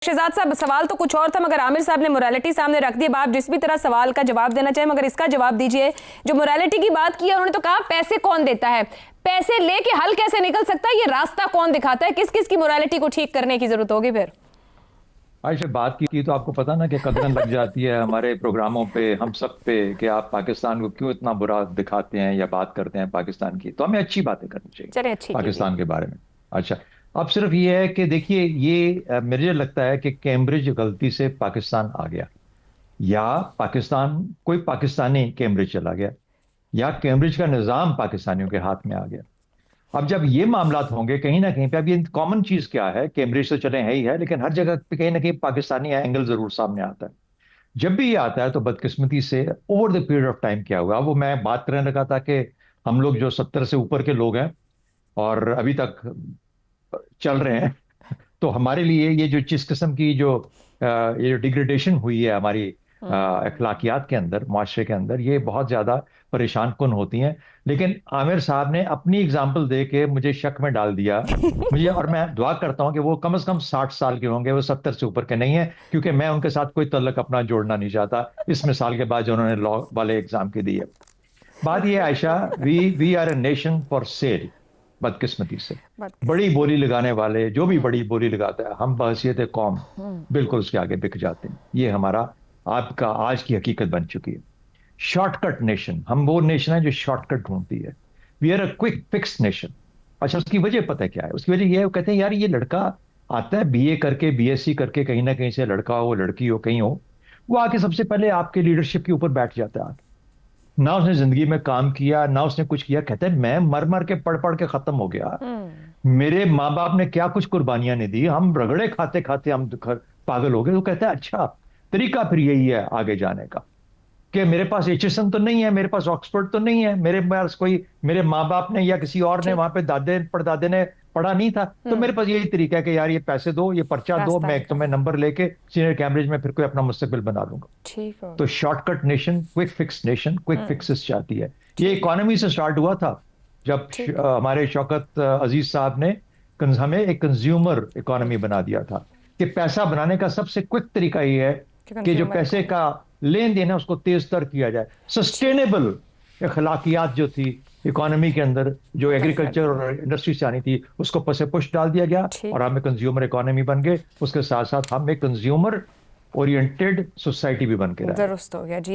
शहजाद साहब, सवाल तो कुछ और था मगर आमिर साहब ने मोरालिटी सामने रख दी। अब आप जिस भी तरह सवाल का जवाब देना चाहें मगर इसका जवाब दीजिए। जो मोरालिटी की बात की है उन्होंने तो कहा पैसे कौन देता है, पैसे लेके हल कैसे निकल सकता है, ये रास्ता कौन दिखाता है, किस किस की मोरालिटी को ठीक करने की जरूरत होगी। फिर आयशा बात की तो आपको पता ना कि कदरन लग जाती है हमारे प्रोग्रामों पे, हम सब पे, कि आप पाकिस्तान को क्यों इतना बुरा दिखाते हैं या बात करते हैं पाकिस्तान की। तो हमें अच्छी बातें करनी चाहिए चले अच्छी कीजिए। पाकिस्तान के बारे में। अच्छा, अब सिर्फ ये है कि देखिए, ये मुझे लगता है कि कैम्ब्रिज गलती से पाकिस्तान आ गया, या पाकिस्तान, कोई पाकिस्तानी कैम्ब्रिज चला गया, या कैम्ब्रिज का निज़ाम पाकिस्तानियों के हाथ में आ गया। अब जब ये मामलात होंगे कहीं ना कहीं पे, अब ये कॉमन चीज क्या है, कैम्ब्रिज तो चले है ही है, लेकिन हर जगह पे कहीं ना कहीं पाकिस्तानी एंगल जरूर सामने आता है। जब भी ये आता है तो बदकिस्मती से over the period of time क्या हुआ, वो मैं बात करने लगा था कि हम लोग जो 70 से ऊपर के लोग हैं और अभी तक चल रहे हैं, तो हमारे लिए ये जो जिस किस्म की जो ये जो डिग्रेडेशन हुई है हमारी अखलाकियात के अंदर, माशरे के अंदर, ये बहुत ज्यादा परेशान कुन होती हैं। लेकिन आमिर साहब ने अपनी एग्जाम्पल दे के मुझे शक में डाल दिया मुझे, और मैं दुआ करता हूं कि वो कम से कम 60 साल के होंगे, वो 70 से ऊपर के नहीं है, क्योंकि मैं उनके साथ कोई तल्लक अपना जोड़ना नहीं चाहता इस मिसाल के बाद जो उन्होंने लॉ वाले एग्जाम की दी है। बात यह Ayesha, we we are a nation for sale. बदकिस्मती से बड़ी बोली लगाने वाले, जो भी बड़ी बोली लगाता है, हम बहसीयत कौम बिल्कुल उसके आगे बिक जाते हैं। ये हमारा आपका आज की हकीकत बन चुकी है। शॉर्टकट नेशन, हम वो नेशन है जो शॉर्टकट ढूंढती है। We are a quick fix nation. अच्छा, उसकी वजह पता है क्या है? उसकी वजह ये है, वो कहते हैं यार ये लड़का आता है बीए करके, बीएससी करके, कहीं ना कहीं से, लड़का हो लड़की हो कहीं हो, वो आके सबसे पहले आपके लीडरशिप के ऊपर बैठ जाता है। ना उसने जिंदगी में काम किया, ना उसने कुछ किया, कहते हैं मैं मर मर के पढ़ पढ़ के खत्म हो गया, मेरे माँ बाप ने क्या कुछ कुर्बानियां नहीं दी, हम रगड़े खाते खाते हम पागल हो गए। तो कहते हैं अच्छा, तरीका फिर यही है आगे जाने का, कि मेरे पास एचएसएन तो नहीं है, मेरे पास ऑक्सफोर्ड तो नहीं है, मेरे पास कोई, मेरे माँ बाप ने या किसी और ने वहां पे दादे परदादे ने पढ़ा नहीं था, तो मेरे पास यही तरीका है कि यार ये पैसे दो, ये पर्चा दो, मैं तुम्हें नंबर लेके सीनियर कैम्ब्रिज में फिर कोई अपना मुस्तकबिल बना लूंगा। ठीक है। तो shortcut nation, quick fix nation, quick fixes चाहती है। ये इकोनॉमी से स्टार्ट हुआ था जब हमारे शौकत अजीज साहब ने हमें एक कंज्यूमर इकोनॉमी बना दिया था, कि पैसा बनाने का सबसे क्विक तरीका ये है कि जो पैसे का लेन देन है उसको तेज तर किया जाए। सस्टेनेबल अखलाकियात जो थी इकोनॉमी के अंदर, जो एग्रीकल्चर और इंडस्ट्री से आनी थी, उसको पसे पुश डाल दिया गया और हमें कंज्यूमर इकोनॉमी बन गए। उसके साथ साथ हम एक कंज्यूमर ओरिएंटेड सोसाइटी भी बन के रहे। दुरुस्त हो गया जी।